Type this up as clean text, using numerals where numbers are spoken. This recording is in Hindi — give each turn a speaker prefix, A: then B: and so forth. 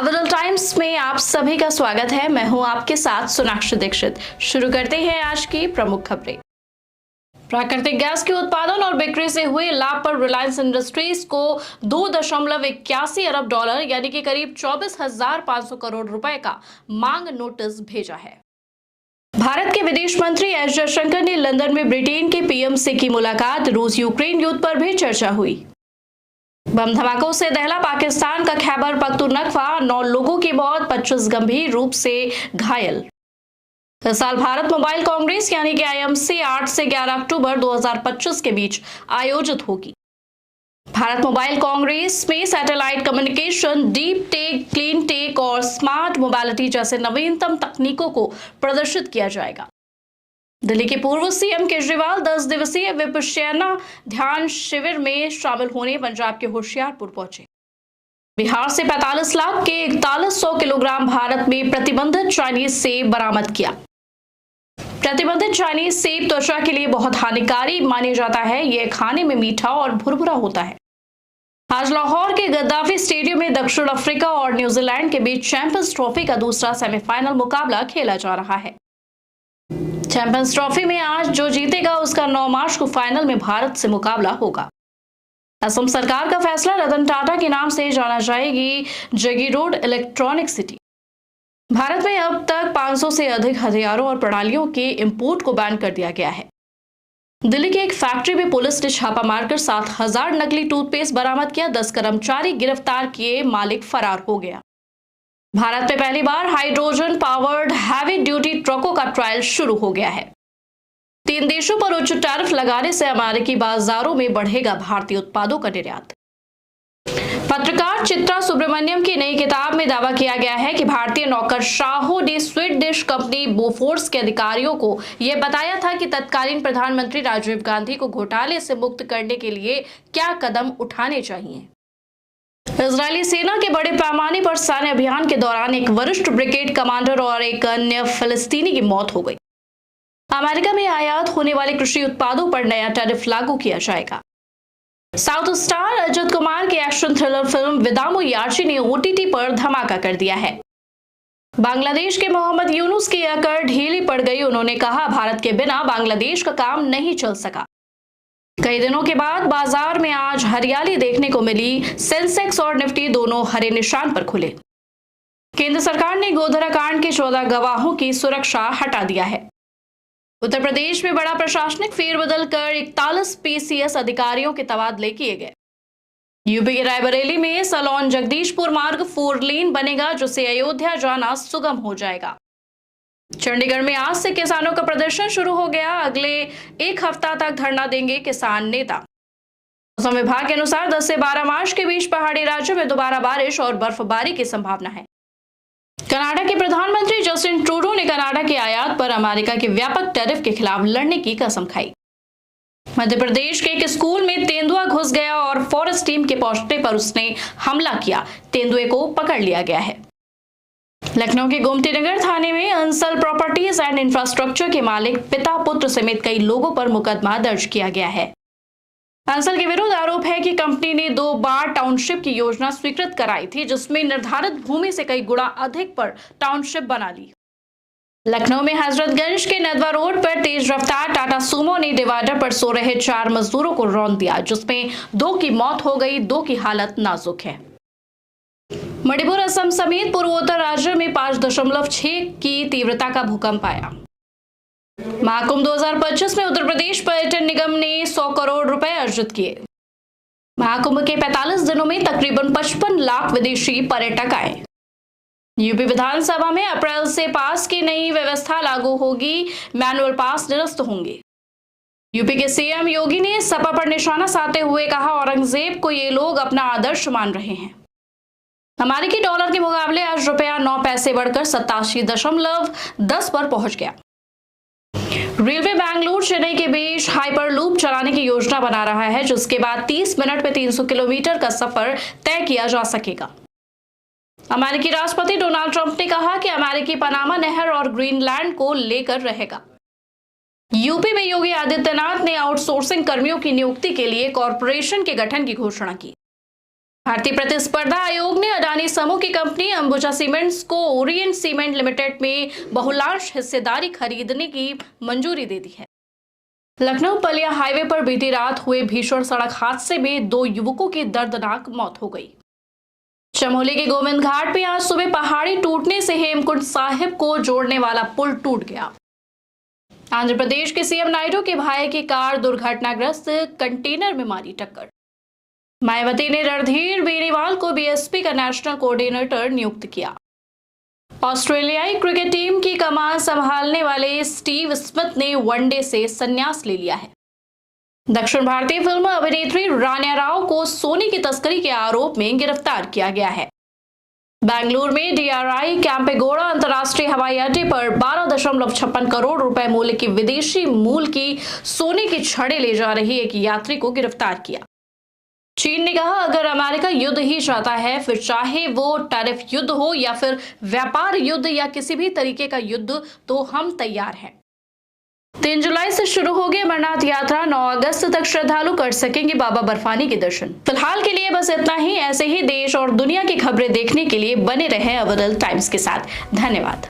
A: नवोदय टाइम्स में आप सभी का स्वागत है। मैं हूं आपके साथ सोनाक्षी दीक्षित। शुरू करते हैं आज की प्रमुख खबरें। प्राकृतिक गैस के उत्पादन और बिक्री से हुए लाभ पर रिलायंस इंडस्ट्रीज को 2.81 अरब डॉलर यानी कि करीब 24,500 करोड़ रुपए का मांग नोटिस भेजा है। भारत के विदेश मंत्री एस जयशंकर ने लंदन में ब्रिटेन के पीएम से की मुलाकात। रूस यूक्रेन युद्ध पर भी चर्चा हुई। बम धमाकों से दहला पाकिस्तान का खैबर पख्तूनख्वा, 9 लोगों की मौत, 25 गंभीर रूप से घायल। इस साल भारत मोबाइल कांग्रेस यानी कि आईएमसी 8 से 11 अक्टूबर 2025 के बीच आयोजित होगी। भारत मोबाइल कांग्रेस में satellite communication, deep tech, clean tech और स्मार्ट मोबिलिटी जैसे नवीनतम तकनीकों को प्रदर्शित किया जाएगा। दिल्ली के पूर्व सीएम केजरीवाल 10 दिवसीय विपश्यना ध्यान शिविर में शामिल होने पंजाब के होशियारपुर पहुंचे। बिहार से 45 लाख के 4100 किलोग्राम भारत में प्रतिबंधित चाइनीज सेब बरामद किया। प्रतिबंधित चाइनीज सेब त्वचा के लिए बहुत हानिकारी माने जाता है। यह खाने में मीठा और भुरभुरा होता है। आज लाहौर के गद्दाफी स्टेडियम में दक्षिण अफ्रीका और न्यूजीलैंड के बीच चैंपियंस ट्रॉफी का दूसरा सेमीफाइनल मुकाबला खेला जा रहा है। चैंपियंस ट्रॉफी में आज जो जीतेगा उसका 9 मार्च को फाइनल में भारत से मुकाबला होगा। असम सरकार का फैसला, रतन टाटा के नाम से जाना जाएगी जगीरोड इलेक्ट्रॉनिक सिटी। भारत में अब तक 500 से अधिक हथियारों और प्रणालियों के इंपोर्ट को बैन कर दिया गया है। दिल्ली की एक फैक्ट्री में पुलिस ने छापा मारकर 7,000 नकली टूथपेस्ट बरामद किया। 10 कर्मचारी गिरफ्तार किए, मालिक फरार हो गया। भारत में पहली बार हाइड्रोजन पावर्ड हैवी ड्यूटी ट्रकों का ट्रायल शुरू हो गया है। 3 देशों पर उच्च टैरिफ लगाने से अमेरिकी बाजारों में बढ़ेगा भारतीय उत्पादों का निर्यात। पत्रकार चित्रा सुब्रमण्यम की नई किताब में दावा किया गया है कि भारतीय नौकरशाहों ने स्वीडिश कंपनी बोफोर्स के अधिकारियों को यह बताया था कि तत्कालीन प्रधानमंत्री राजीव गांधी को घोटाले से मुक्त करने के लिए क्या कदम उठाने चाहिए। इजरायली सेना के बड़े पैमाने पर सैन्य अभियान के दौरान एक वरिष्ठ ब्रिगेड कमांडर और एक अन्य फिलिस्तीनी की मौत हो गई। अमेरिका में आयात होने वाले कृषि उत्पादों पर नया टैरिफ लागू किया जाएगा। साउथ स्टार अजित कुमार की एक्शन थ्रिलर फिल्म विदामो याची ने ओटीटी पर धमाका कर दिया है। बांग्लादेश के मोहम्मद यूनुस की अकड़ ढीली पड़ गई। उन्होंने कहा, भारत के बिना बांग्लादेश का काम नहीं चल सका। कई दिनों के बाद बाजार में आज हरियाली देखने को मिली। सेंसेक्स और निफ्टी दोनों हरे निशान पर खुले। केंद्र सरकार ने गोधरा कांड के 14 गवाहों की सुरक्षा हटा दिया है। उत्तर प्रदेश में बड़ा प्रशासनिक फेरबदल कर 41 पीसीएस अधिकारियों के तबादले किए गए। यूपी के रायबरेली में सलोन जगदीशपुर मार्ग 4 लेन बनेगा, जिससे अयोध्या जाना सुगम हो जाएगा। चंडीगढ़ में आज से किसानों का प्रदर्शन शुरू हो गया। अगले 1 हफ्ता तक धरना देंगे किसान नेता। मौसम विभाग के अनुसार 10 से 12 मार्च के बीच पहाड़ी राज्यों में दोबारा बारिश और बर्फबारी की संभावना है। कनाडा के प्रधानमंत्री जस्टिन ट्रूडो ने कनाडा की आयात पर अमेरिका के व्यापक टैरिफ के खिलाफ लड़ने की कसम खाई। मध्य प्रदेश के एक स्कूल में तेंदुआ घुस गया और फॉरेस्ट टीम के पहुंचने पर उसने हमला किया। तेंदुए को पकड़ लिया गया है। लखनऊ के गोमती नगर थाने में अंसल प्रॉपर्टीज एंड इंफ्रास्ट्रक्चर के मालिक, पिता, पुत्र समेत कई लोगों पर मुकदमा दर्ज किया गया है। अंसल के विरुद्ध आरोप है कि कंपनी ने 2 बार टाउनशिप की योजना स्वीकृत कराई थी, जिसमें निर्धारित भूमि से कई गुना अधिक पर टाउनशिप बना ली। लखनऊ में हजरतगंज के नदवा रोड पर तेज रफ्तार टाटा सूमो ने डिवाइडर पर सो रहे 4 मजदूरों को रौंद दिया, जिसमें 2 की मौत हो गई, 2 की हालत नाजुक है। मणिपुर, असम समेत पूर्वोत्तर राज्य में 5.6 की तीव्रता का भूकंप आया। महाकुंभ 2025 में उत्तर प्रदेश पर्यटन निगम ने 100 करोड़ रुपए अर्जित किए। महाकुंभ के 45 दिनों में तकरीबन 55 लाख विदेशी पर्यटक आए। यूपी विधानसभा में अप्रैल से पास की नई व्यवस्था लागू होगी। मैनुअल पास निरस्त होंगे। यूपी के सीएम योगी ने सपा पर निशाना साधते हुए कहा, औरंगजेब को ये लोग अपना आदर्श मान रहे हैं। अमेरिकी डॉलर के मुकाबले आज रुपया 9 पैसे बढ़कर 87.10 पर पहुंच गया। रेलवे बेंगलुरु चेन्नई के बीच हाइपरलूप चलाने की योजना बना रहा है, जिसके बाद 30 मिनट में 300 किलोमीटर का सफर तय किया जा सकेगा। अमेरिकी राष्ट्रपति डोनाल्ड ट्रंप ने कहा कि अमेरिकी पनामा नहर और ग्रीनलैंड को लेकर रहेगा। यूपी में योगी आदित्यनाथ ने आउटसोर्सिंग कर्मियों की नियुक्ति के लिए कॉरपोरेशन के गठन की घोषणा की। भारतीय प्रतिस्पर्धा आयोग ने अडानी समूह की कंपनी अंबुजा सीमेंट्स को ओरिएंट सीमेंट लिमिटेड में बहुलांश हिस्सेदारी खरीदने की मंजूरी दे दी है। लखनऊ बलिया हाईवे पर बीती रात हुए भीषण सड़क हादसे में 2 युवकों की दर्दनाक मौत हो गई। चमोली के गोविंद घाट पे आज सुबह पहाड़ी टूटने से हेमकुंड साहिब को जोड़ने वाला पुल टूट गया। आंध्र प्रदेश के सीएम नायडू के भाई की कार दुर्घटनाग्रस्त कंटेनर में मारी टक्कर। मायावती ने रणधीर बेनीवाल को बीएसपी का नेशनल कोऑर्डिनेटर नियुक्त किया। ऑस्ट्रेलियाई क्रिकेट टीम की कमान संभालने वाले स्टीव स्मिथ ने वनडे से संन्यास ले लिया है। दक्षिण भारतीय फिल्म अभिनेत्री रान्या राव को सोने की तस्करी के आरोप में गिरफ्तार किया गया है। बेंगलुरु में डीआरआई कैंपेगौड़ा अंतर्राष्ट्रीय हवाई अड्डे पर 12.56 करोड़ रुपए मूल्य की विदेशी मूल की सोने की छड़ें ले जा रही एक यात्री को गिरफ्तार किया। चीन ने कहा, अगर अमेरिका युद्ध ही चाहता है, फिर चाहे वो टैरिफ युद्ध हो या फिर व्यापार युद्ध या किसी भी तरीके का युद्ध, तो हम तैयार हैं। 3 जुलाई से शुरू होगी अमरनाथ यात्रा। 9 अगस्त तक श्रद्धालु कर सकेंगे बाबा बर्फानी के दर्शन। फिलहाल के लिए बस इतना ही। ऐसे ही देश और दुनिया की खबरें देखने के लिए बने रहें अवधल टाइम्स के साथ। धन्यवाद।